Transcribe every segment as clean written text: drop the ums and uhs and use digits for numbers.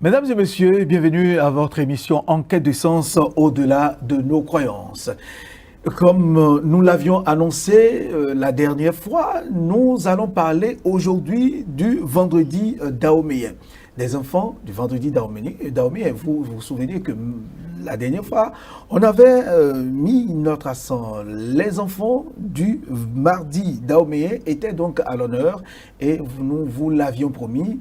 Mesdames et messieurs, bienvenue à votre émission Enquête de sens au-delà de nos croyances. Comme nous l'avions annoncé la dernière fois, nous allons parler aujourd'hui du vendredi dahoméen. Des enfants du vendredi dahoméen. Vous vous souvenez que la dernière fois, on avait mis notre accent. Les enfants du mardi dahoméen étaient donc à l'honneur et nous vous l'avions promis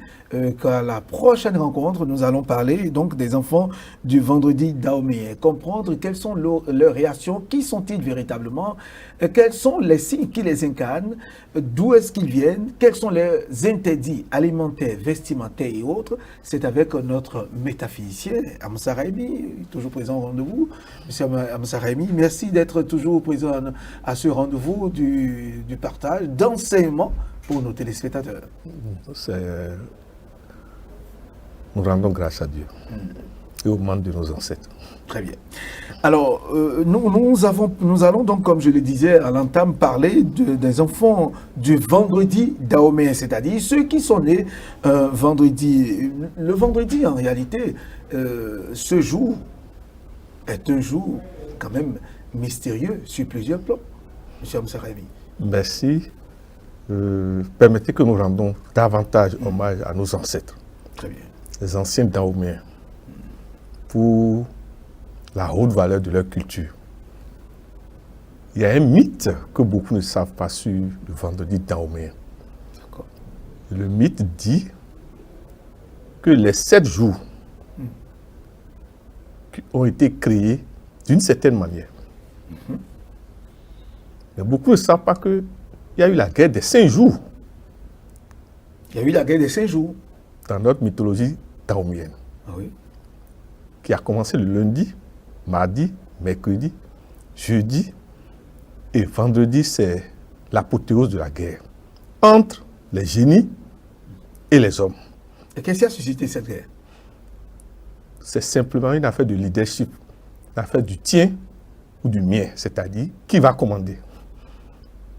qu'à la prochaine rencontre, nous allons parler donc des enfants du vendredi dahoméen. Comprendre quelles sont leurs réactions, qui sont-ils véritablement, quels sont les signes qui les incarnent, d'où est-ce qu'ils viennent, quels sont les interdits alimentaires, vestimentaires et autres. C'est avec notre métaphysicien, Amsa Raimi, toujours présent au rendez-vous. Monsieur Amsa Raimi, merci d'être toujours présent à ce rendez-vous du partage, d'enseignement pour nos téléspectateurs. Nous rendons grâce à Dieu et aux membres de nos ancêtres. Très bien. Alors, nous allons donc, comme je le disais à l'entame, parler des enfants du vendredi dahoméen, c'est-à-dire ceux qui sont nés vendredi. Le vendredi, en réalité, ce jour est un jour quand même mystérieux sur plusieurs plans. Monsieur Amsarabi. Merci. Permettez que nous rendons davantage hommage à nos ancêtres. Très bien. Les anciens dahoméens, pour la haute valeur de leur culture. Il y a un mythe que beaucoup ne savent pas sur le vendredi dahoméen. Le mythe dit que les 7 jours qui ont été créés d'une certaine manière. Mais beaucoup ne savent pas qu'il y a eu la guerre des 5 jours. Il y a eu la guerre des 5 jours. Dans notre mythologie dahoméenne. Oui. Qui a commencé le lundi, mardi, mercredi, jeudi et vendredi, c'est l'apothéose de la guerre entre les génies et les hommes. Et qu'est-ce qui a suscité cette guerre? C'est simplement une affaire de leadership, une affaire du tien ou du mien, c'est-à-dire qui va commander.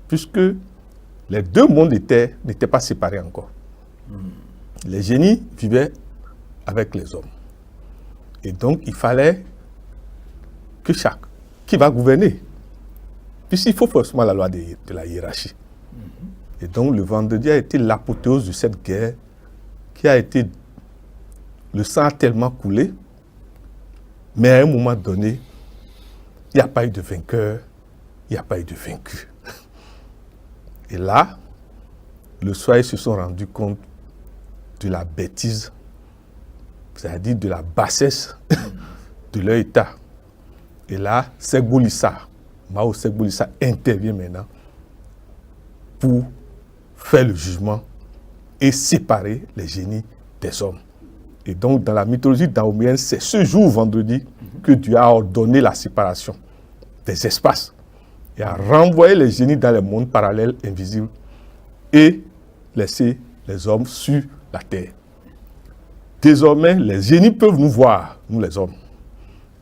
Puisque les deux mondes n'étaient pas séparés encore. Les génies vivaient avec les hommes. Et donc, il fallait que qui va gouverner. Puisqu'il faut forcément la loi de la hiérarchie. Et donc, le vendredi a été l'apothéose de cette guerre qui a été... Le sang a tellement coulé, mais à un moment donné, il n'y a pas eu de vainqueur, il n'y a pas eu de vaincu. Et là, le soir, ils se sont rendus compte de la bêtise, c'est-à-dire de la bassesse de leur état. Et là, Mao Ségbou Lissa intervient maintenant pour faire le jugement et séparer les génies des hommes. Et donc, dans la mythologie dahoméenne, c'est ce jour, vendredi, que Dieu a ordonné la séparation des espaces et a renvoyé les génies dans les mondes parallèles invisibles et laissé les hommes sur la terre. Désormais, les génies peuvent nous voir, nous les hommes.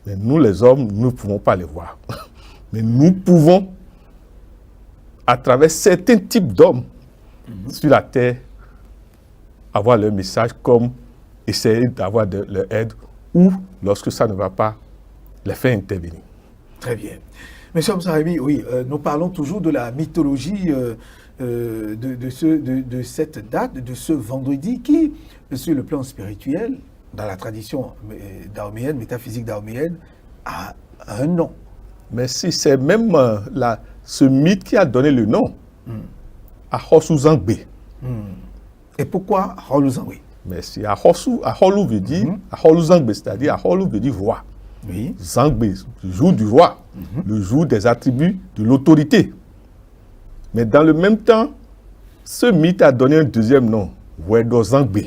Mais nous les hommes, nous ne pouvons pas les voir. Mais nous pouvons, à travers certains types d'hommes sur la terre, avoir leur message comme essayer d'avoir leur aide ou, lorsque ça ne va pas, les faire intervenir. Très bien. Monsieur Amsarabi, oui, nous parlons toujours de la mythologie de cette date, de ce vendredi qui, sur le plan spirituel, dans la tradition dahoméenne, métaphysique dahoméenne, a un nom. Mais si c'est même ce mythe qui a donné le nom à Hosu Zangbe. Et pourquoi Hosu Zangbe? Merci. Aholu veut dire, Aholu Zangbe, c'est-à-dire Aholu veut dire roi. Oui. Zangbe, le jour du roi, le jour des attributs de l'autorité. Mais dans le même temps, ce mythe a donné un deuxième nom, Wedo Zangbe.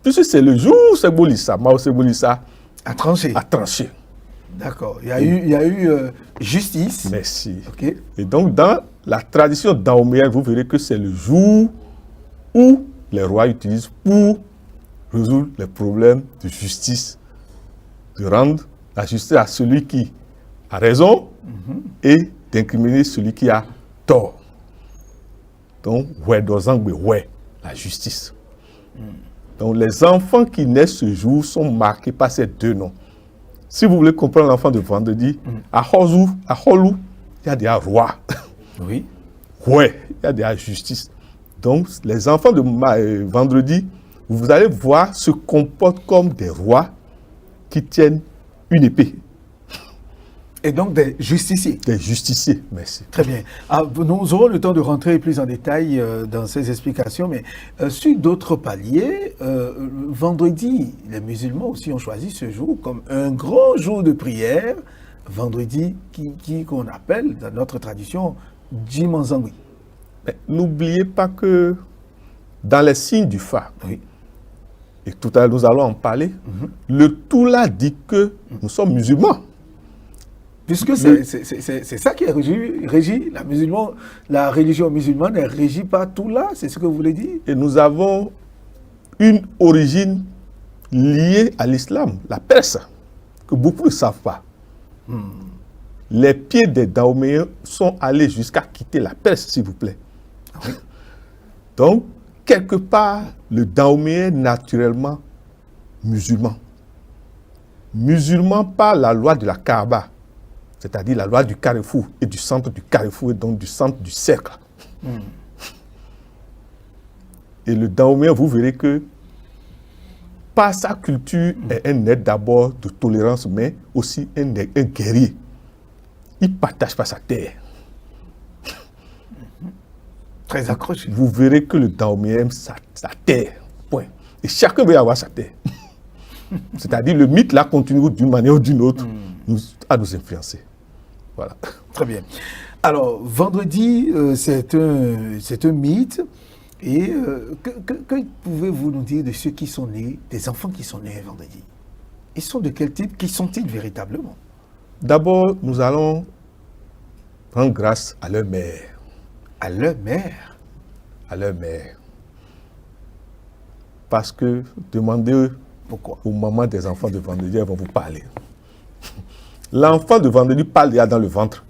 Puisque c'est le jour où Ségbou Lissa, Mao Ségbou Lissa a tranché. D'accord. Il y a eu justice. Merci. Okay. Et donc, dans la tradition dahoméenne, vous verrez que c'est le jour où les rois utilisent pour résoudre les problèmes de justice, de rendre la justice à celui qui a raison et d'incriminer celui qui a tort. Donc, la justice. Donc les enfants qui naissent ce jour sont marqués par ces deux noms. Si vous voulez comprendre l'enfant de vendredi, à Holou, il y a des rois. Oui. Ouais, il y a des justice. Donc les enfants de vendredi, vous allez voir, se comportent comme des rois qui tiennent une épée. Et donc des justiciers. Des justiciers, merci. Très bien. Nous aurons le temps de rentrer plus en détail dans ces explications, mais sur d'autres paliers, vendredi, les musulmans aussi ont choisi ce jour comme un grand jour de prière, vendredi qu'on appelle dans notre tradition Djimanzangui. N'oubliez pas que dans les signes du Fa, Oui. et tout à l'heure nous allons en parler, le Toula dit que nous sommes musulmans. Puisque c'est ça qui régit la religion musulmane, elle régit pas tout là, c'est ce que vous voulez dire? Et nous avons une origine liée à l'islam, la Perse, que beaucoup ne savent pas. Les pieds des Dahoméens sont allés jusqu'à quitter la Perse, s'il vous plaît. Oui. Donc, quelque part, le Dahoméen est naturellement musulman. Musulman par la loi de la Kaaba, c'est-à-dire la loi du carrefour et du centre du carrefour et donc du centre du cercle. Et le Dahoméen, vous verrez que par sa culture est un être d'abord de tolérance, mais aussi un guerrier. Il ne partage pas sa terre. Très accroché. Vous verrez que le Dahoméen aime sa terre. Point. Et chacun veut avoir sa terre. C'est-à-dire le mythe là continue d'une manière ou d'une autre à nous influencer. Voilà. Très bien. Alors, vendredi, c'est un mythe. Et que pouvez-vous nous dire de ceux qui sont nés, des enfants qui sont nés vendredi? Ils sont de quel type? Qui sont-ils véritablement? D'abord, nous allons rendre grâce à leur mère. À leur mère? À leur mère. Parce que demandez Pourquoi? aux mamans des enfants de vendredi, elles vont vous parler. L'enfant de vendredi parle déjà dans le ventre.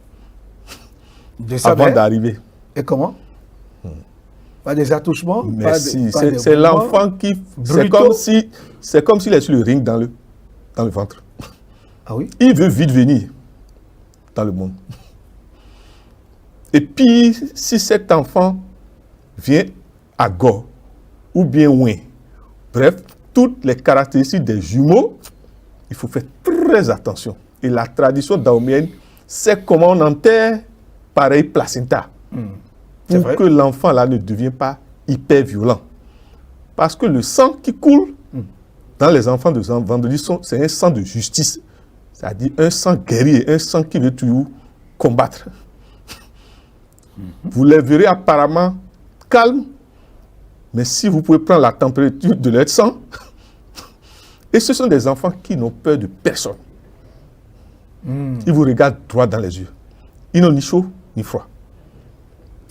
De sa avant mère? d'arriver. Et comment? Pas des attouchements? Merci. Pas des C'est mouvements l'enfant qui... brutaux? C'est comme s'il est sur le ring dans le ventre. Ah oui? Il veut vite venir dans le monde. Et puis, si cet enfant vient à Go, ou bien Ouin, bref, toutes les caractéristiques des jumeaux, il faut faire très attention. Et la tradition dahoméenne, c'est comment on enterre pareil placenta. Pour que l'enfant là ne devienne pas hyper violent. Parce que le sang qui coule dans les enfants de vendredi, c'est un sang de justice. C'est-à-dire un sang guerrier, un sang qui veut toujours combattre. Vous les verrez apparemment calmes, mais si vous pouvez prendre la température de leur sang, et ce sont des enfants qui n'ont peur de personne. Ils vous regardent droit dans les yeux. Ils n'ont ni chaud ni froid.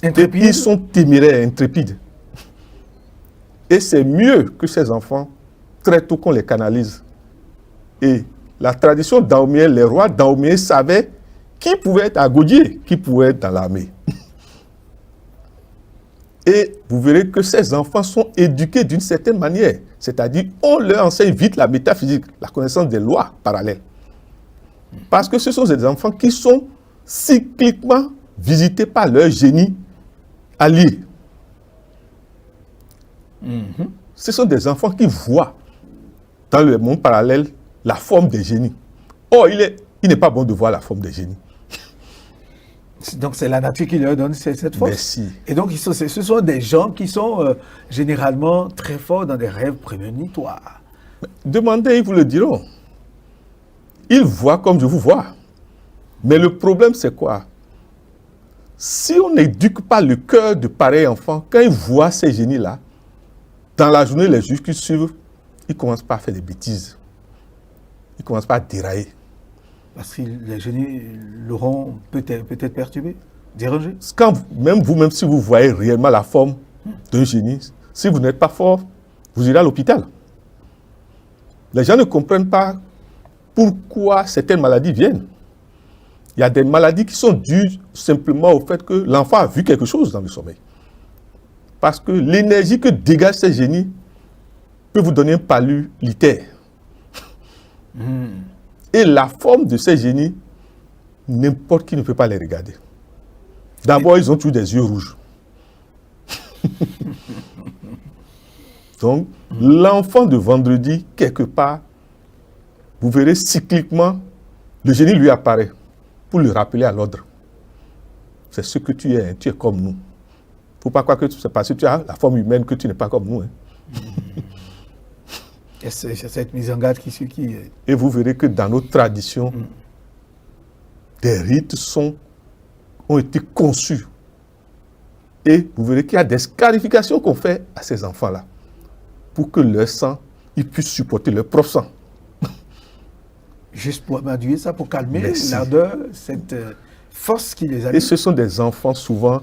Intrépides? Ils sont téméraires, intrépides. Et c'est mieux que ces enfants, très tôt qu'on les canalise. Et la tradition dahoméenne, les rois dahoméens savaient qui pouvait être à Godier, qui pouvait être dans l'armée. Et vous verrez que ces enfants sont éduqués d'une certaine manière. C'est-à-dire, on leur enseigne vite la métaphysique, la connaissance des lois parallèles. Parce que ce sont des enfants qui sont cycliquement visités par leur génie allié. Ce sont des enfants qui voient dans le monde parallèle la forme des génies. Or, il n'est pas bon de voir la forme des génies. Donc c'est la nature qui leur donne cette force. Merci. Et donc ce sont des gens qui sont généralement très forts dans des rêves prémonitoires. Demandez, ils vous le diront. Ils voient comme je vous vois. Mais le problème, c'est quoi? Si on n'éduque pas le cœur de pareils enfants, quand ils voient ces génies-là, dans la journée, les juges qui suivent, ils commencent pas à faire des bêtises. Ils commencent pas à dérailler. Parce que les génies l'auront peut-être perturbé, dérangé. Quand même vous-même, si vous voyez réellement la forme d'un génie, si vous n'êtes pas fort, vous irez à l'hôpital. Les gens ne comprennent pas pourquoi certaines maladies viennent. Il y a des maladies qui sont dues simplement au fait que l'enfant a vu quelque chose dans le sommeil. Parce que l'énergie que dégagent ces génies peut vous donner un palu litaire. Et la forme de ces génies, n'importe qui ne peut pas les regarder. D'abord, ils ont tous des yeux rouges. Donc, l'enfant de vendredi, quelque part, vous verrez cycliquement, le génie lui apparaît pour le rappeler à l'ordre. C'est ce que tu es comme nous. Il ne faut pas croire que c'est parce que tu as la forme humaine que tu n'es pas comme nous. Et c'est cette mise en garde qui... Et vous verrez que dans nos traditions, des rites ont été conçus. Et vous verrez qu'il y a des scarifications qu'on fait à ces enfants-là pour que leur sang, ils puissent supporter leur propre sang. Juste pour m'adouer ça, pour calmer Merci. l'ardeur, cette force qui les Et anime. ce sont des enfants souvent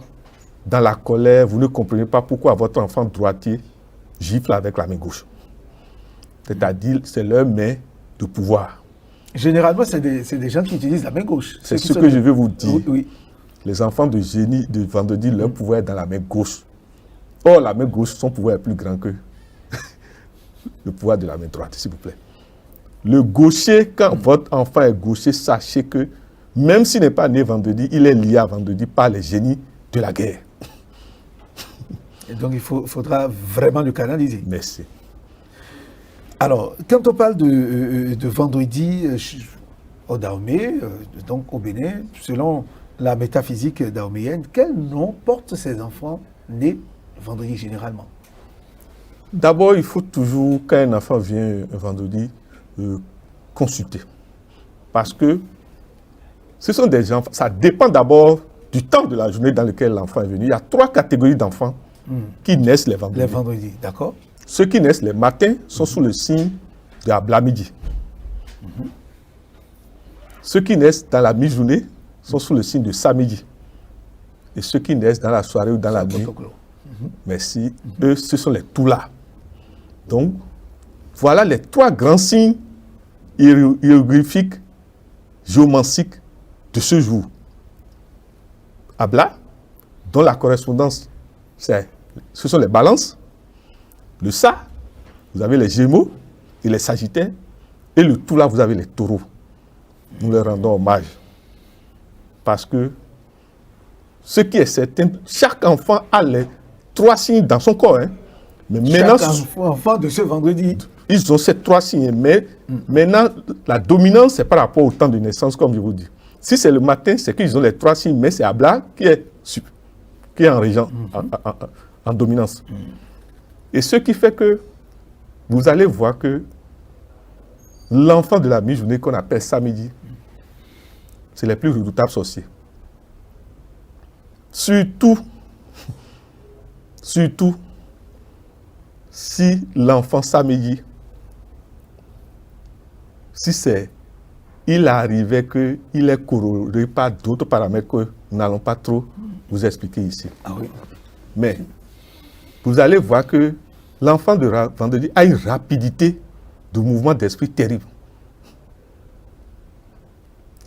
dans la colère. Vous ne comprenez pas pourquoi votre enfant droitier gifle avec la main gauche. C'est-à-dire, c'est leur main de pouvoir. Généralement, c'est des gens qui utilisent la main gauche. C'est ce que je veux vous dire. Oui, oui. Les enfants de génie de vendredi, leur pouvoir est dans la main gauche. Or, la main gauche, son pouvoir est plus grand que le pouvoir de la main droite, s'il vous plaît. Le gaucher, quand votre enfant est gaucher, sachez que même s'il n'est pas né vendredi, il est lié à vendredi par les génies de la guerre. Et donc, il faudra vraiment le canaliser. Merci. Alors, quand on parle de vendredi au Dahomey, donc au Bénin, selon la métaphysique dahoméenne, quel nom portent ces enfants nés vendredi généralement? D'abord, il faut toujours, quand un enfant vient un vendredi, consulter. Parce que ce sont des enfants, ça dépend d'abord du temps de la journée dans lequel l'enfant est venu. Il y a 3 catégories d'enfants qui naissent les vendredis. Les vendredis, d'accord. Ceux qui naissent les matins sont sous le signe de Abla-midi. Ceux qui naissent dans la mi-journée sont sous le signe de Samedi. Et ceux qui naissent dans la soirée ou dans la nuit, merci, eux, ce sont les Toula. Donc, voilà les 3 grands signes hiéroglyphiques, géomanciques de ce jour. Abla, dont la correspondance, ce sont les balances. Le Sa, vous avez les Gémeaux et les Sagittaires. Et le Toula, vous avez les Taureaux. Nous leur rendons hommage. Parce que ce qui est certain, chaque enfant a les 3 signes dans son corps. Mais maintenant, chaque enfant de ce vendredi. Ils ont ces 3 signes. Mais maintenant, la dominance, c'est par rapport au temps de naissance, comme je vous dis. Si c'est le matin, c'est qu'ils ont les 3 signes, mais c'est Abla qui est en régent, en dominance. Et ce qui fait que vous allez voir que l'enfant de la mi-journée qu'on appelle samedi, c'est les plus redoutables sorciers. Surtout, si l'enfant samedi, il arrivait qu'il est corrélé par d'autres paramètres que nous n'allons pas trop vous expliquer ici. Ah oui. Mais vous allez voir que l'enfant de vendredi a une rapidité de mouvement d'esprit terrible.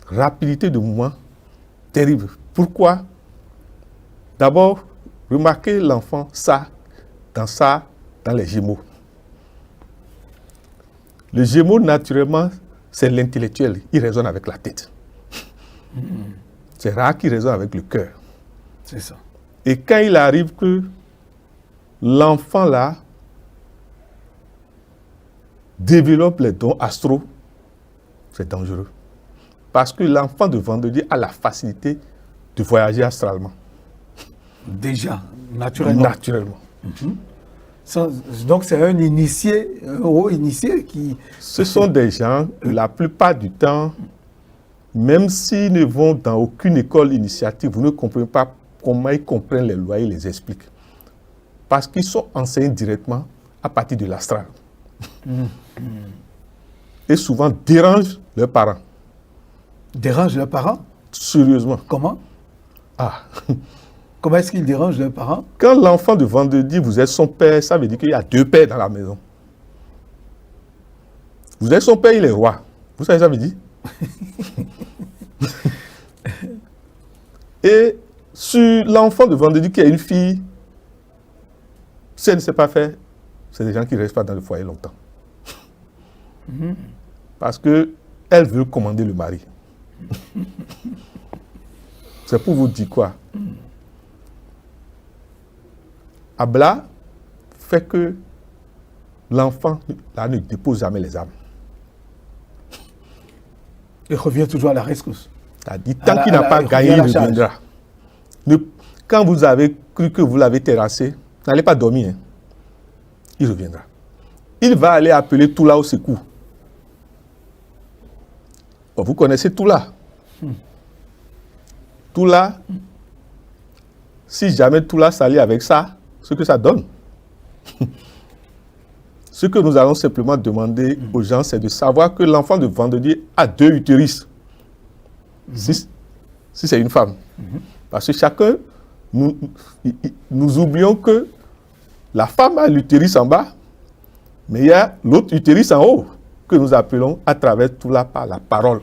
Rapidité de mouvement terrible. Pourquoi? D'abord, remarquez l'enfant dans les Gémeaux. Le Gémeaux, naturellement, c'est l'intellectuel. Il raisonne avec la tête. C'est rare qu'il raisonne avec le cœur. C'est ça. Et quand il arrive que l'enfant là développe les dons astraux, c'est dangereux. Parce que l'enfant de vendredi a la facilité de voyager astralement. Déjà, naturellement. Naturellement. Donc c'est un initié, un haut initié qui... Ce sont des gens, la plupart du temps, même s'ils ne vont dans aucune école initiatique, vous ne comprenez pas comment ils comprennent les lois et les expliquent. Parce qu'ils sont enseignés directement à partir de l'astral. Et souvent dérangent leurs parents. Dérangent leurs parents? Sérieusement. Comment? Ah. Comment est-ce qu'ils dérangent leurs parents? Quand l'enfant de vendredi, vous êtes son père, ça veut dire qu'il y a 2 pères dans la maison. Vous êtes son père, il est roi. Vous savez ça veut dire? Et sur l'enfant de vendredi qui a une fille, si elle ne sait pas faire c'est des gens qui ne restent pas dans le foyer longtemps. Parce qu'elle veut commander le mari. C'est pour vous dire quoi? Abla fait que l'enfant là, ne dépose jamais les âmes. Il revient toujours à la rescousse. C'est-à-dire, tant qu'il n'a pas gagné, il reviendra. Quand vous avez cru que vous l'avez terrassé, n'allez pas dormir. Hein. Il reviendra. Il va aller appeler Toula au secours. Bon, vous connaissez Toula. Toula, si jamais Toula s'allie avec ça, ce que ça donne. Ce que nous allons simplement demander aux gens, c'est de savoir que l'enfant de vendredi a 2 utérus. Si c'est une femme. Parce que chacun, nous oublions que la femme a l'utérus en bas, mais il y a l'autre utérus en haut, que nous appelons à travers tout là par la parole.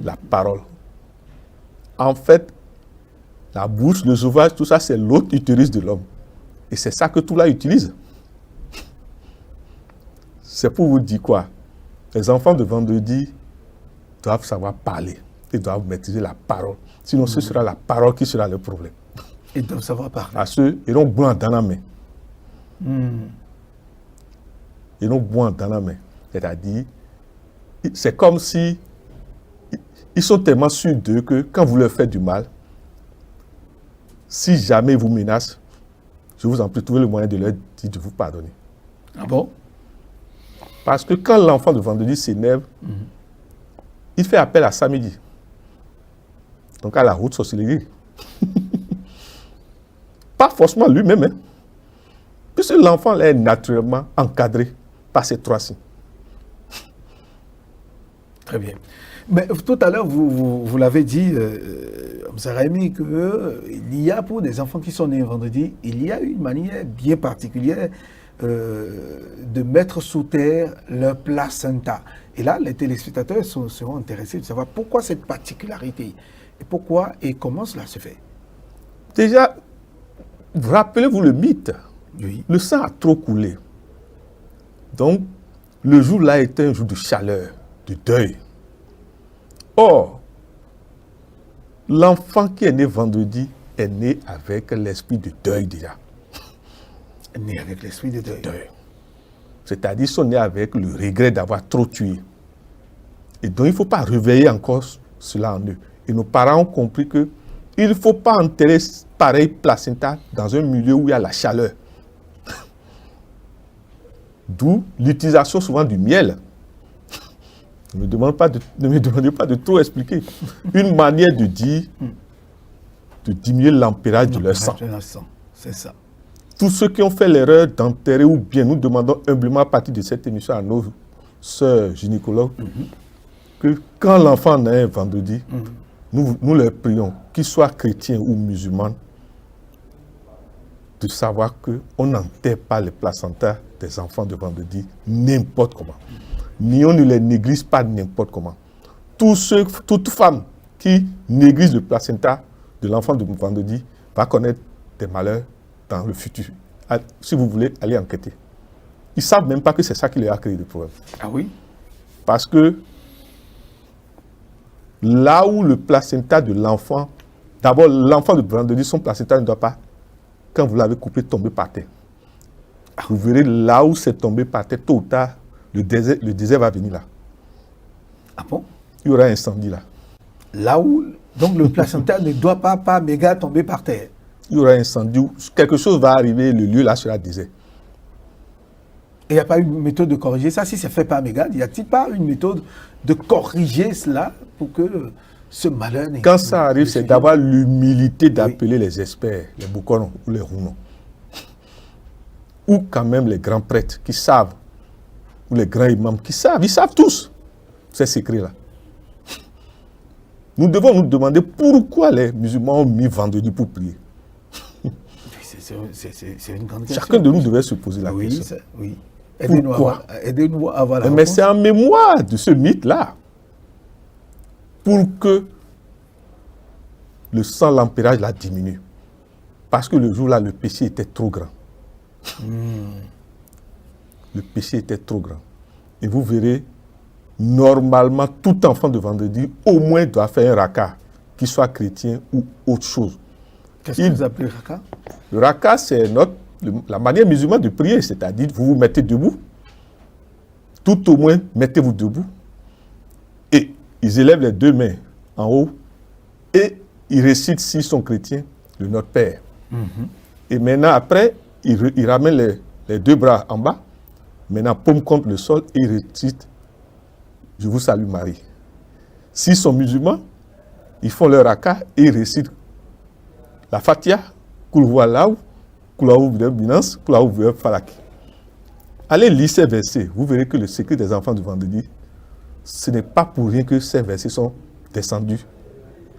La parole. En fait, la bouche, le sauvage, tout ça, c'est l'autre utérus de l'homme. Et c'est ça que tout là utilise. C'est pour vous dire quoi? Les enfants de vendredi doivent savoir parler. Ils doivent maîtriser la parole. Sinon, ce sera la parole qui sera le problème. Ils doivent savoir parler. Parce qu'ils ont boire dans la main. Ils ont boire dans la main. C'est-à-dire, c'est comme si ils sont tellement sûrs d'eux que quand vous leur faites du mal, si jamais ils vous menacent, je vous en prie, trouvez le moyen de leur dire de vous pardonner. Ah bon? Parce que quand l'enfant de vendredi s'énerve, il fait appel à samedi. Donc à la haute sorcellerie. Pas forcément lui-même. Hein. Puisque l'enfant est naturellement encadré par ces 3 signes. Très bien. Mais tout à l'heure, vous l'avez dit, Rémi, qu'il y a pour des enfants qui sont nés vendredi, il y a une manière bien particulière de mettre sous terre leur placenta. Et là, les téléspectateurs seront intéressés de savoir pourquoi cette particularité, et pourquoi et comment cela se fait. Déjà, rappelez-vous le mythe. Oui. Le sang a trop coulé. Donc, le jour-là était un jour de chaleur, de deuil. Or, l'enfant qui est né vendredi est né avec l'esprit de deuil déjà. Né avec l'esprit de deuil. C'est-à-dire, ils sont nés avec le regret d'avoir trop tué. Et donc, il ne faut pas réveiller encore cela en eux. Et nos parents ont compris qu'il ne faut pas enterrer pareil placenta dans un milieu où il y a la chaleur. D'où l'utilisation souvent du miel. Ne me demandez pas de trop expliquer. Une manière de dire, de diminuer l'ampérage de leur sang. C'est ça. Tous ceux qui ont fait l'erreur d'enterrer ou bien, nous demandons humblement à partir de cette émission à nos sœurs gynécologues que quand l'enfant naît un vendredi, nous leur prions, qu'ils soient chrétiens ou musulmans, de savoir qu'on n'enterre pas les placentas des enfants de vendredi n'importe comment. Ni on ne les néglige pas n'importe comment. Toute femme qui néglige le placenta de l'enfant de vendredi va connaître des malheurs dans le futur. Si vous voulez aller enquêter. Ils ne savent même pas que c'est ça qui leur a créé des problèmes. Ah oui? Parce que là où le placenta de l'enfant, d'abord l'enfant de vendredi, son placenta ne doit pas, quand vous l'avez coupé, tomber par terre. Vous verrez là où c'est tombé par terre, tôt ou tard, le désert va venir là. Ah bon? Il y aura un incendie là. Là où, donc le placenta ne doit pas méga tomber par terre. Il y aura un incendie où quelque chose va arriver, le lieu là sera désert. Et il n'y a pas une méthode de corriger ça? Si c'est fait par méga, n'y a-t-il pas une méthode de corriger cela pour que ce malheur n'ait... Quand ça arrive, c'est d'avoir l'humilité d'appeler les experts, les Boukonon ou les Rounon. Ou quand même les grands prêtres qui savent, ou les grands imams qui savent, ils savent tous ces secrets-là. Nous devons nous demander pourquoi les musulmans ont mis vendredi pour prier. C'est une grande question. Chacun de nous devait se poser la question. Oui. Aidez-nous à avoir la Mais c'est en mémoire de ce mythe-là. Pour que le sang, l'ampérage, la diminue. Parce que le jour-là, le péché était trop grand. Le péché était trop grand. Et vous verrez, normalement, tout enfant de vendredi, au moins, doit faire un raka, qu'il soit chrétien ou autre chose. Qu'est-ce que vous appelez raka? Le raka, c'est la manière musulmane de prier, c'est-à-dire vous vous mettez debout, tout au moins, mettez-vous debout, et ils élèvent les deux mains en haut, et ils récitent, s'ils sont chrétiens, le Notre Père. Et maintenant, après, ils ramènent les deux bras en bas, maintenant, paume contre le sol, et ils récitent « Je vous salue Marie ». S'ils sont musulmans, ils font leur raka et ils récitent la Fatiha, Kul Huwallahu, Kul A'udhu Binnas, Kul A'udhu Falak. Allez lire ces versets, vous verrez que le secret des enfants du vendredi, ce n'est pas pour rien que ces versets sont descendus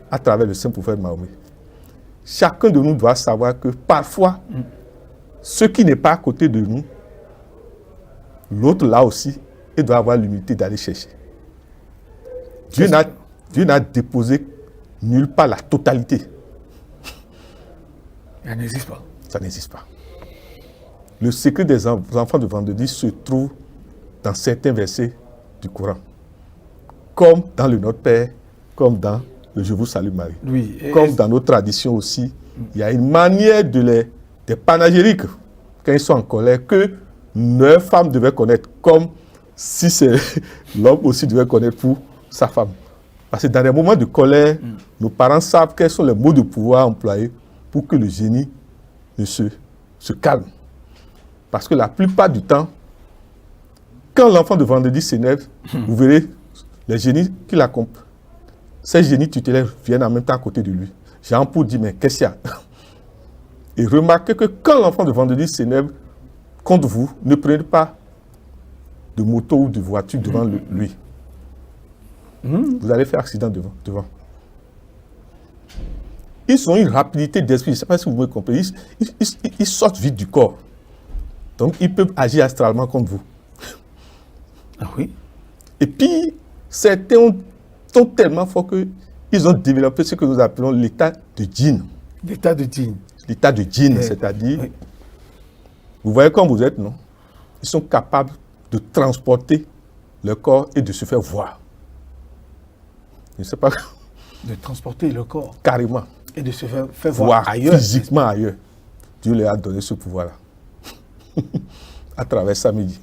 à travers le saint prophète Mahomet. Chacun de nous doit savoir que parfois, ce qui n'est pas à côté de nous, l'autre là aussi, il doit avoir l'humilité d'aller chercher. Dieu n'a déposé nulle part la totalité. Ça n'existe pas. Ça n'existe pas. Le secret des enfants de vendredi se trouve dans certains versets du Coran. Comme dans le Notre Père, comme dans le Je vous salue Marie. Oui. Comme dans nos traditions aussi, il y a une manière des panégyriques, quand ils sont en colère, que leur femme devait connaître, comme si c'est l'homme aussi devait connaître pour sa femme. Parce que dans des moments de colère, nos parents savent quels sont les mots de pouvoir employés pour que le génie ne se calme. Parce que la plupart du temps, quand l'enfant de vendredi s'énerve, vous verrez les génies qui l'accompagnent. Ces génies tutélaires viennent en même temps à côté de lui. Jean pour dire, mais qu'est-ce qu'il y a? Et remarquez que quand l'enfant de vendredi s'énerve contre vous, ne prenez pas de moto ou de voiture devant lui. Vous allez faire accident devant. Ils ont une rapidité d'esprit, je ne sais pas si vous me comprenez, ils sortent vite du corps. Donc, ils peuvent agir astralement contre vous. Ah oui. Et puis, certains sont tellement forts qu'ils ont développé ce que nous appelons l'état de djinn. L'état de djinn. L'état de djinn, c'est-à-dire, vous voyez comme vous êtes, non? Ils sont capables de transporter le corps et de se faire voir. Je ne sais pas. De transporter le corps. Carrément. Et de se faire voir ailleurs. Physiquement ailleurs. Dieu leur a donné ce pouvoir-là. À travers samedi.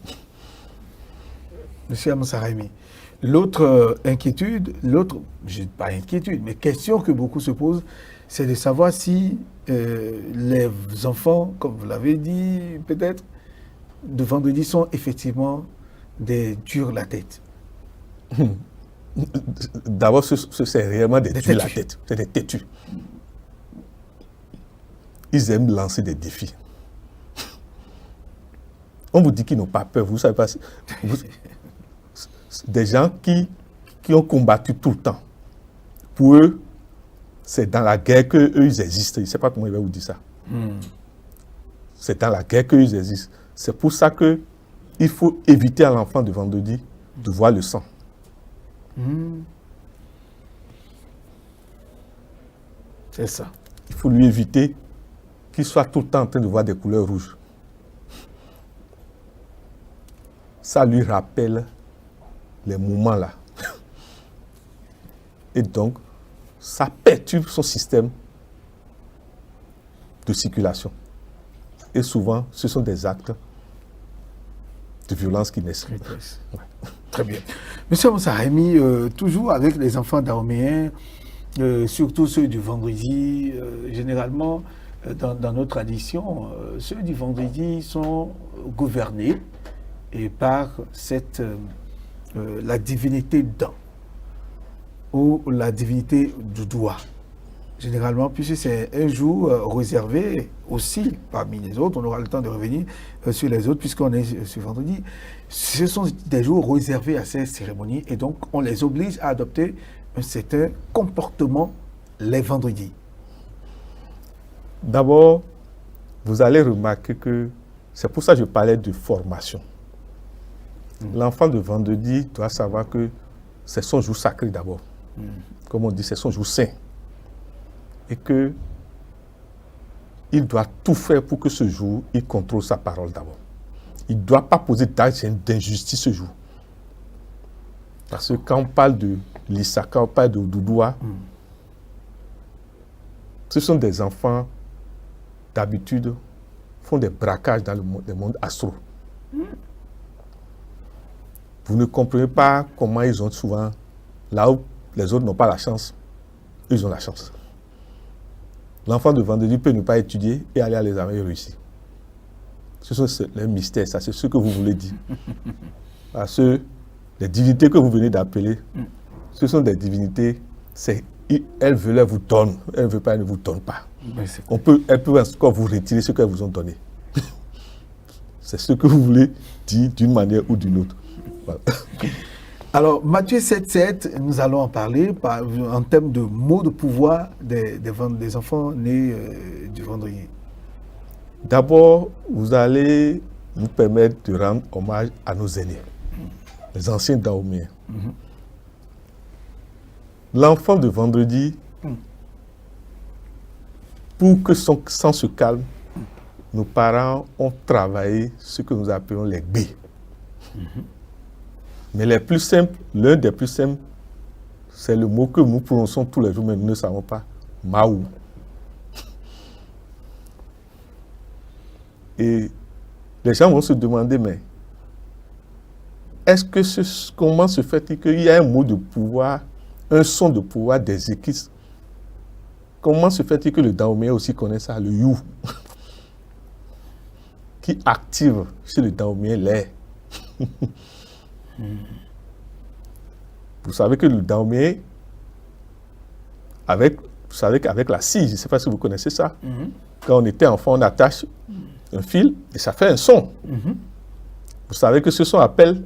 Monsieur Amoussaraimi, l'autre inquiétude, pas inquiétude, mais question que beaucoup se posent, c'est de savoir si les enfants, comme vous l'avez dit, peut-être, de vendredi sont effectivement des durs la tête. D'abord, c'est réellement des durs la tête. C'est des têtus. Ils aiment lancer des défis. On vous dit qu'ils n'ont pas peur. Vous savez pas. Des gens qui ont combattu tout le temps. Pour eux, c'est dans la guerre qu'eux, ils existent. Je ne sais pas comment ils vont vous dire ça. C'est dans la guerre qu'eux, ils existent. C'est pour ça qu'il faut éviter à l'enfant de vendredi de voir le sang. C'est ça. Il faut lui éviter qu'il soit tout le temps en train de voir des couleurs rouges. Ça lui rappelle les moments là. Et donc, ça perturbe son système de circulation. Et souvent, ce sont des actes de violence qui naissent. Ouais. Très bien. Monsieur Amoussaraimi, toujours avec les enfants dahoméens, surtout ceux du vendredi, généralement, dans nos traditions, ceux du vendredi sont gouvernés et par la divinité Dan ou la divinité du doigt. Généralement, puisque c'est un jour réservé aussi parmi les autres, on aura le temps de revenir sur les autres puisqu'on est sur vendredi. Ce sont des jours réservés à ces cérémonies et donc on les oblige à adopter un certain comportement les vendredis. D'abord, vous allez remarquer que c'est pour ça que je parlais de formation. L'enfant de vendredi doit savoir que c'est son jour sacré d'abord. Comme on dit, c'est son jour saint. Et que il doit tout faire pour que ce jour, il contrôle sa parole d'abord. Il ne doit pas poser d'acte d'injustice ce jour. Parce que quand on parle de Lissa, quand on parle de Doudoua, ce sont des enfants, d'habitude, font des braquages dans le monde astro. Vous ne comprenez pas comment ils ont souvent, là où les autres n'ont pas la chance, ils ont la chance. L'enfant de vendredi peut ne pas étudier et aller à l'examen et réussir. Ce sont les mystères, ça c'est ce que vous voulez dire. Parce que les divinités que vous venez d'appeler, ce sont des divinités, elles veulent, elles vous donnent. Elles ne veulent pas, elles ne vous donnent pas. Elles peuvent encore vous retirer ce qu'elles vous ont donné. C'est ce que vous voulez dire d'une manière ou d'une autre. Voilà. Alors, Matthieu 7,7, nous allons en parler en termes de mots de pouvoir des enfants nés du vendredi. D'abord, vous allez nous permettre de rendre hommage à nos aînés, les anciens Dahoméens. L'enfant de vendredi, pour que son sang se calme, nos parents ont travaillé ce que nous appelons les B. Mais les plus simples, l'un des plus simples, c'est le mot que nous prononçons tous les jours, mais nous ne savons pas. Maou. Et les gens vont se demander, mais comment se fait-il qu'il y a un mot de pouvoir, un son de pouvoir des équipes? Comment se fait-il que le Dahomey aussi connaît ça, le you, qui active chez le Dahomey l'air? Vous savez que le Dahomey, vous savez qu'avec la scie, je ne sais pas si vous connaissez ça, quand on était enfant, on attache un fil et ça fait un son. Vous savez que ce son appelle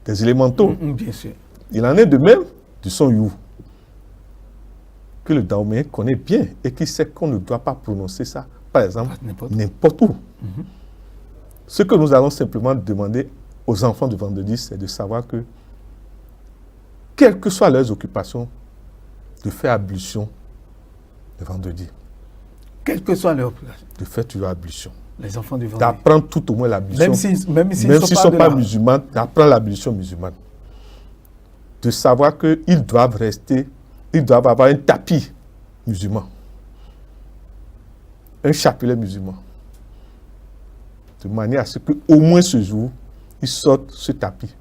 des élémentaux. Bien sûr. Il en est de même du son you, que le Dahomey connaît bien et qui sait qu'on ne doit pas prononcer ça, par exemple, n'importe où. Ce que nous allons simplement demander aux enfants de vendredi, c'est de savoir que, quelles que soient leurs occupations, de faire ablution le vendredi. Quelle que soit leur place. De faire toujours ablution. Les enfants du vendredi. D'apprendre tout au moins l'ablution. Même s'ils ne sont pas musulmans, d'apprendre l'ablution musulmane. De savoir qu'ils doivent rester, ils doivent avoir un tapis musulman. Un chapelet musulman. De manière à ce qu'au moins ce jour, ils sortent ce tapis.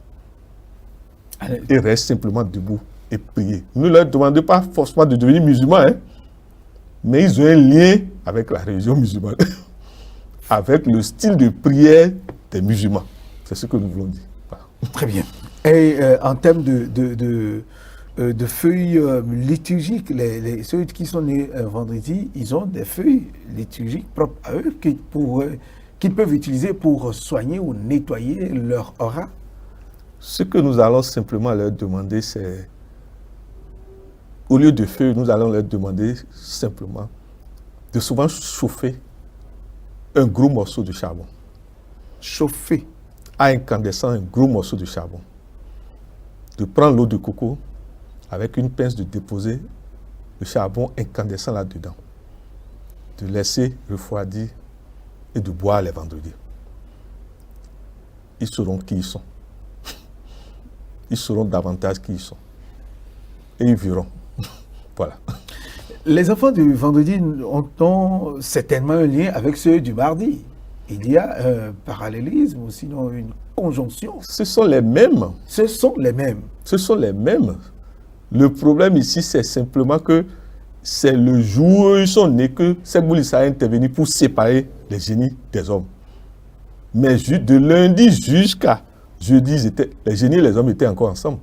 Et restent simplement debout et prier. Ne leur demandez pas forcément de devenir musulmans, hein, mais ils ont un lien avec la religion musulmane, avec le style de prière des musulmans. C'est ce que nous voulons dire. Voilà. Très bien. Et en termes de feuilles liturgiques, ceux qui sont nés vendredi, ils ont des feuilles liturgiques propres à eux qu'ils peuvent utiliser pour soigner ou nettoyer leur aura. Ce que nous allons simplement leur demander, c'est, au lieu de feu, nous allons leur demander simplement de souvent chauffer un gros morceau de charbon. Chauffer. À incandescent, un gros morceau de charbon. De prendre l'eau de coco avec une pince, de déposer le charbon incandescent là-dedans. De laisser refroidir et de boire les vendredis. Ils sauront qui ils sont. Ils sauront davantage qui ils sont. Et ils verront. Voilà. Les enfants du vendredi ont certainement un lien avec ceux du mardi. Il y a un parallélisme ou sinon une conjonction. Ce sont les mêmes. Ce sont les mêmes. Ce sont les mêmes. Le problème ici, c'est simplement que c'est le jour où ils sont nés que Seck-Bou-Lissa est intervenu pour séparer les génies des hommes. Mais de lundi jusqu'à jeudi, les génies et les hommes étaient encore ensemble.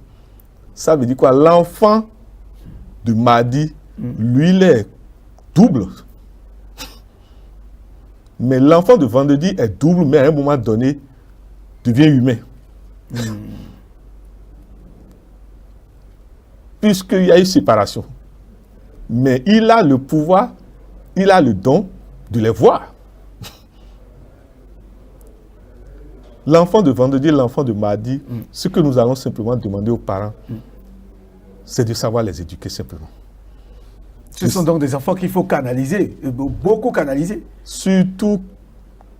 Ça veut dire quoi? L'enfant de mardi, lui, il est double. Mais l'enfant de vendredi est double, mais à un moment donné, devient humain. Puisqu'il y a une séparation. Mais il a le pouvoir, il a le don de les voir. L'enfant de vendredi et l'enfant de mardi, ce que nous allons simplement demander aux parents, c'est de savoir les éduquer simplement. Ce sont donc des enfants qu'il faut canaliser, beaucoup canaliser. Surtout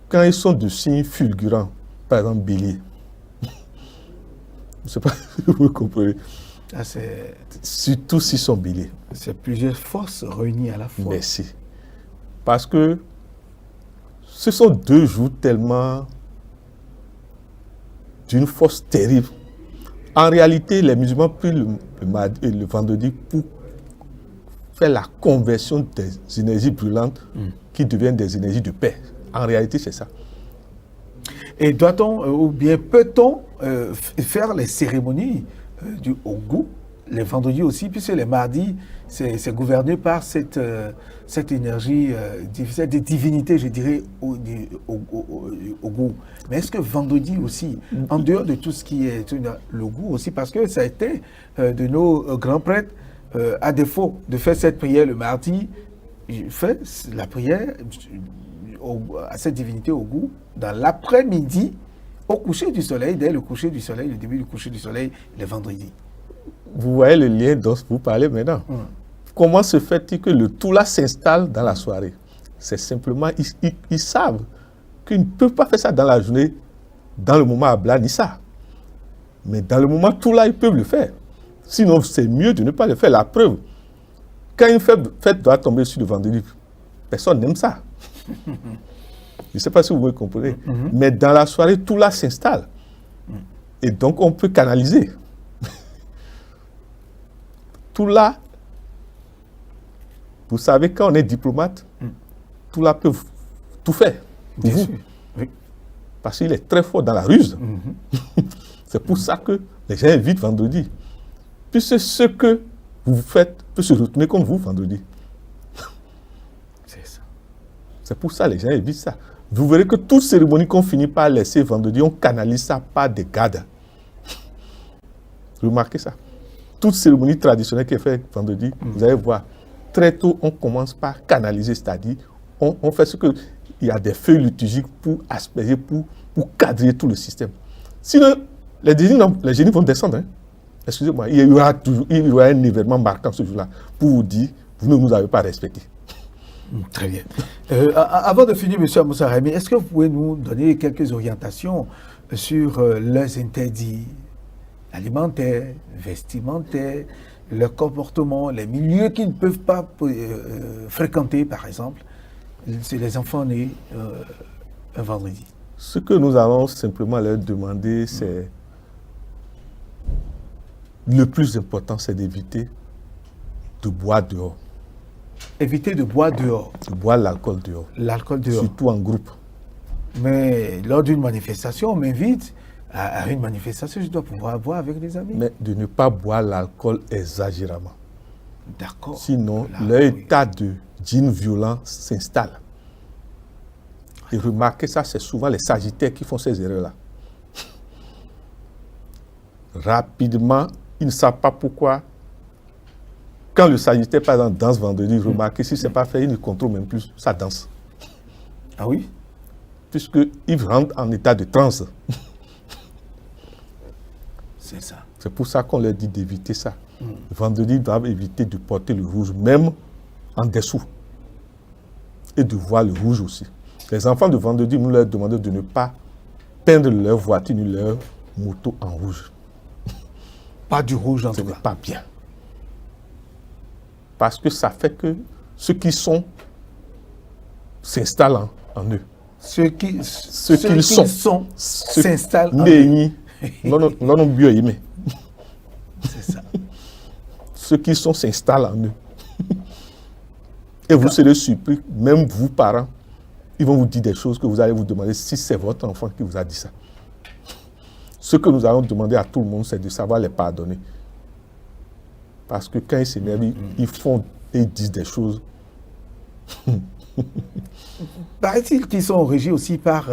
quand ils sont de signes fulgurants, par exemple bélier. Je ne sais pas si vous comprenez. Ah, c'est Surtout s'ils sont béliers. plusieurs forces réunies à la fois. Merci. Parce que ce sont 2 jours tellement d'une force terrible. En réalité, les musulmans prient le mardi et le vendredi pour faire la conversion des énergies brûlantes qui deviennent des énergies de paix. En réalité, c'est ça. Et doit-on, ou bien peut-on faire les cérémonies du Ogu les vendredis aussi, puisque les mardis, c'est gouverné par cette énergie, cette divinité, je dirais, Ogu. Mais est-ce que vendredi aussi, en dehors de tout ce qui est le goût aussi, parce que ça a été de nos grands prêtres, à défaut de faire cette prière le mardi, fait la prière à cette divinité Ogu dans l'après-midi, au coucher du soleil, dès le coucher du soleil, le début du coucher du soleil, le vendredi. Vous voyez le lien dont vous parlez maintenant. Comment se fait-il que le Toula s'installe dans la soirée? C'est simplement, ils savent qu'ils ne peuvent pas faire ça dans la journée, dans le moment Abla Nissa. Mais dans le moment Toula, ils peuvent le faire. Sinon, c'est mieux de ne pas le faire. La preuve, quand une fête doit tomber sur le vendredi, personne n'aime ça. Je ne sais pas si vous me comprenez. Mais dans la soirée, Toula s'installe. Et donc, on peut canaliser. Toula, vous savez, quand on est diplomate, Toula peut tout faire pour Bien vous. sûr. Oui. Parce qu'il est très fort dans la ruse. C'est pour ça que les gens invitent vendredi. Puisque ce que vous faites peut se retourner contre vous vendredi. C'est ça. C'est pour ça que les gens évitent ça. Vous verrez que toute cérémonie qu'on finit par laisser vendredi, on canalise ça par des gardes. Remarquez ça. Toute cérémonie traditionnelle qui est faite vendredi, vous allez voir, très tôt, on commence par canaliser, c'est-à-dire, on fait ce que... Il y a des feuilles liturgiques pour asperger, pour cadrer tout le système. Sinon, les génies vont descendre. Hein. Excusez-moi, il y aura un événement marquant ce jour-là pour vous dire, vous ne nous avez pas respecté. Très bien. Avant de finir, M. Amoussa Raimi, est-ce que vous pouvez nous donner quelques orientations sur leurs interdits alimentaires, vestimentaires, leur comportement, les milieux qu'ils ne peuvent pas fréquenter, par exemple, c'est les enfants nés un vendredi? Ce que nous allons simplement leur demander, c'est le plus important, c'est d'éviter de boire dehors. Éviter de boire dehors. De boire l'alcool dehors. L'alcool dehors. Surtout en groupe. Mais lors d'une manifestation, on m'invite à une manifestation, je dois pouvoir boire avec les amis. Mais de ne pas boire l'alcool exagérément. D'accord. Sinon, Là, leur oui. état de djinn violent s'installe. Et remarquez ça, c'est souvent les sagittaires qui font ces erreurs-là. Rapidement, ils ne savent pas pourquoi. Quand le sagittaire, par exemple, danse vendredi, remarquez, si ce n'est pas fait, il ne contrôle même plus sa danse. Ah oui? Puisqu'il rentre en état de transe. C'est ça. C'est pour ça qu'on leur dit d'éviter ça. Vendredi, ils doivent éviter de porter le rouge, même en dessous. Et de voir le rouge aussi. Les enfants de vendredi, nous leur demandons de ne pas peindre leur voiture ni leur moto en rouge. Pas du rouge en Ce tout n'est cas. pas bien. Parce que ça fait que ceux qui sont s'installent en eux. Ceux qui sont. s'installent en eux. Néni, non, mieux aimé. C'est ça. Ceux qui sont s'installent en eux. Et vous serez surpris, même vous, parents, ils vont vous dire des choses que vous allez vous demander si c'est votre enfant qui vous a dit ça. Ce que nous allons demander à tout le monde, c'est de savoir les pardonner. Parce que quand ils s'énervent, ils font et ils disent des choses. Paraît-il qu'ils sont régis aussi par,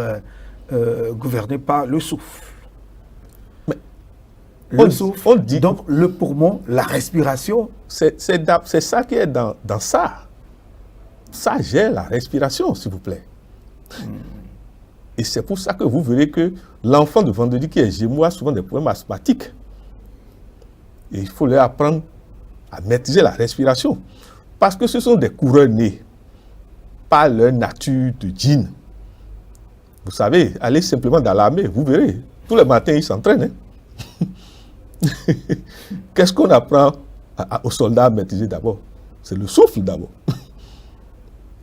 gouvernés par le souffle. Mais Le souffle, on dit, donc le poumon, la respiration. c'est ça qui est dans ça. Ça gère la respiration, s'il vous plaît. Et c'est pour ça que vous verrez que l'enfant de vendredi qui est Gémeaux a souvent des problèmes asthmatiques. Et il faut leur apprendre à maîtriser la respiration. Parce que ce sont des coureurs nés par leur nature de djinn. Vous savez, allez simplement dans l'armée, vous verrez. Tous les matins, ils s'entraînent. Hein. Qu'est-ce qu'on apprend aux soldats à maîtriser d'abord? C'est le souffle d'abord.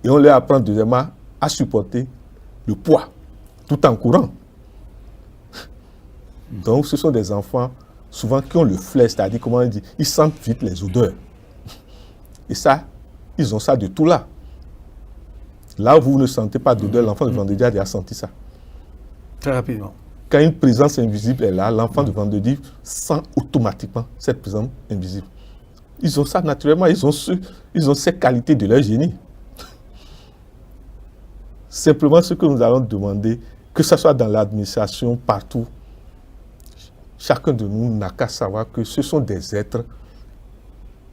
Et on leur apprend deuxièmement à supporter le poids, tout en courant. Donc ce sont des enfants souvent qui ont le flair, c'est-à-dire, comment on dit, ils sentent vite les odeurs. Et ça, ils ont ça de tout là. Là où vous ne sentez pas d'odeur, l'enfant de vendredi a déjà senti ça. Très rapidement. Quand une présence invisible est là, l'enfant de vendredi sent automatiquement cette présence invisible. Ils ont ça naturellement, ils ont ces qualités de leur génie. Simplement ce que nous allons demander, que ce soit dans l'administration, partout, chacun de nous n'a qu'à savoir que ce sont des êtres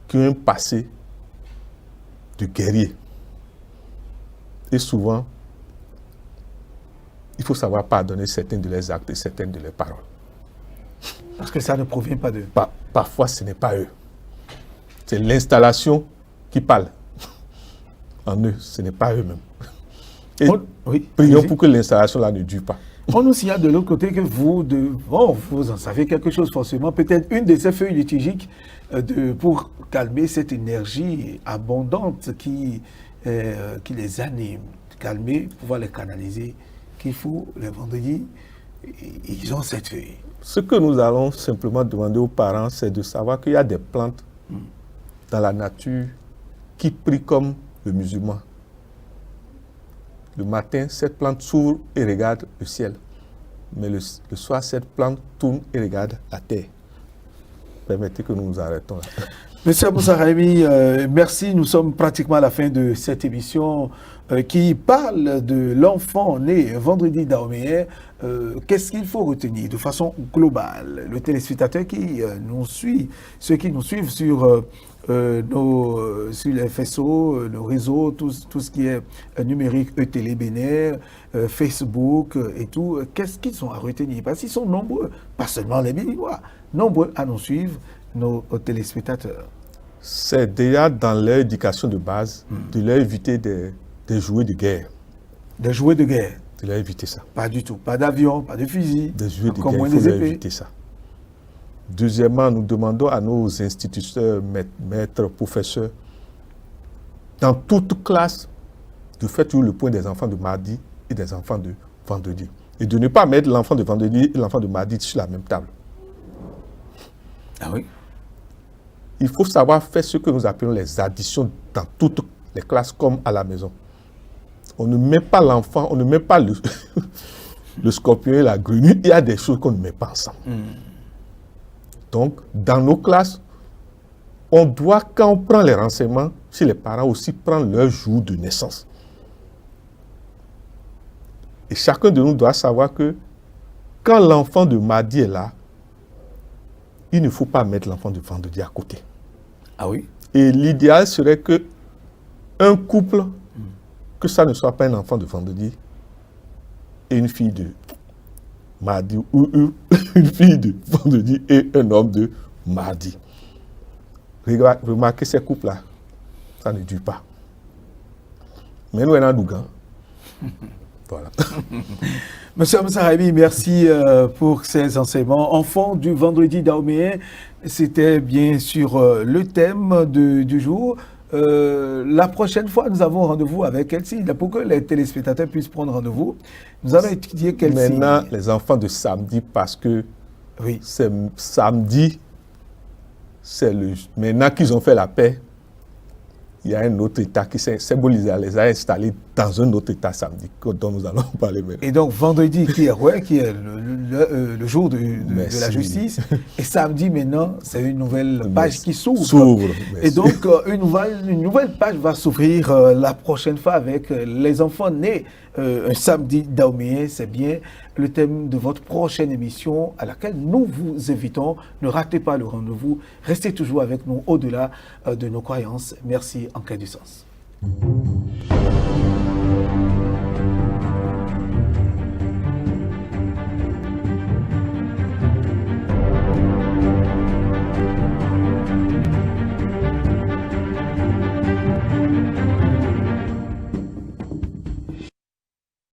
qui ont un passé de guerrier. Et souvent, il faut savoir pardonner certains de leurs actes et certaines de leurs paroles. Parce que ça ne provient pas d'eux. Parfois, ce n'est pas eux. C'est l'installation qui parle en eux, ce n'est pas eux-mêmes. Et prions pour que l'installation là ne dure pas. On nous signale de l'autre côté que vous en savez quelque chose forcément. Peut-être une de ces feuilles liturgiques pour calmer cette énergie abondante qui les anime, calmer, pouvoir les canaliser, qu'il faut les vendredis, ils ont cette feuille. Ce que nous allons simplement demander aux parents, c'est de savoir qu'il y a des plantes dans la nature qui prient comme le musulman. Le matin, cette plante s'ouvre et regarde le ciel. Mais le soir, cette plante tourne et regarde la terre. Permettez que nous nous arrêtons là. Monsieur Moussa Raimi, merci. Nous sommes pratiquement à la fin de cette émission qui parle de l'enfant né vendredi Daoméen. Qu'est-ce qu'il faut retenir de façon globale? Le téléspectateur qui nous suit, ceux qui nous suivent sur les faisceaux, nos réseaux, tout ce qui est numérique, e-télé Bénin, Facebook et tout, qu'est-ce qu'ils ont à retenir? Parce qu'ils sont nombreux, pas seulement les Béninois, nombreux à nous suivre, nos téléspectateurs. C'est déjà dans leur éducation de base de leur éviter des jouets de guerre. Des jouets de guerre? De leur éviter ça. Pas du tout. Pas d'avion, pas de fusil. Des jouets de guerre, il faut leur éviter ça. Deuxièmement, nous demandons à nos instituteurs, maîtres, professeurs, dans toute classe, de faire toujours le point des enfants de mardi et des enfants de vendredi. Et de ne pas mettre l'enfant de vendredi et l'enfant de mardi sur la même table. Ah oui? Il faut savoir faire ce que nous appelons les additions dans toutes les classes comme à la maison. On ne met pas l'enfant, on ne met pas le scorpion et la grenouille. Il y a des choses qu'on ne met pas ensemble. Donc, dans nos classes, on doit, quand on prend les renseignements, chez les parents aussi, prendre leur jour de naissance. Et chacun de nous doit savoir que quand l'enfant de mardi est là, il ne faut pas mettre l'enfant de vendredi à côté. Ah oui? Et l'idéal serait que un couple, que ça ne soit pas un enfant de vendredi et une fille de mardi, ou une fille de vendredi et un homme de mardi. Remarquez ces couples-là, ça ne dure pas. Mais nous, on a Dougan. Voilà. Monsieur Moussa Raimi, merci pour ces enseignements. Enfants du vendredi Daoméen, c'était bien sûr le thème du jour. La prochaine fois, nous avons rendez-vous avec Elsie. Pour que les téléspectateurs puissent prendre rendez-vous, nous allons étudier Elsie. Maintenant, les enfants de samedi, parce que oui, c'est samedi, maintenant qu'ils ont fait la paix, il y a un autre État qui s'est symbolisé, les a installés dans un autre État samedi, dont nous allons parler maintenant. Et donc, vendredi, qui est le jour de la justice, et samedi, maintenant, c'est une nouvelle page qui s'ouvre. Et donc, une nouvelle page va s'ouvrir la prochaine fois avec les enfants nés un samedi Daoméen. C'est bien le thème de votre prochaine émission à laquelle nous vous invitons. Ne ratez pas le rendez-vous. Restez toujours avec nous au-delà de nos croyances. Merci en quête du sens.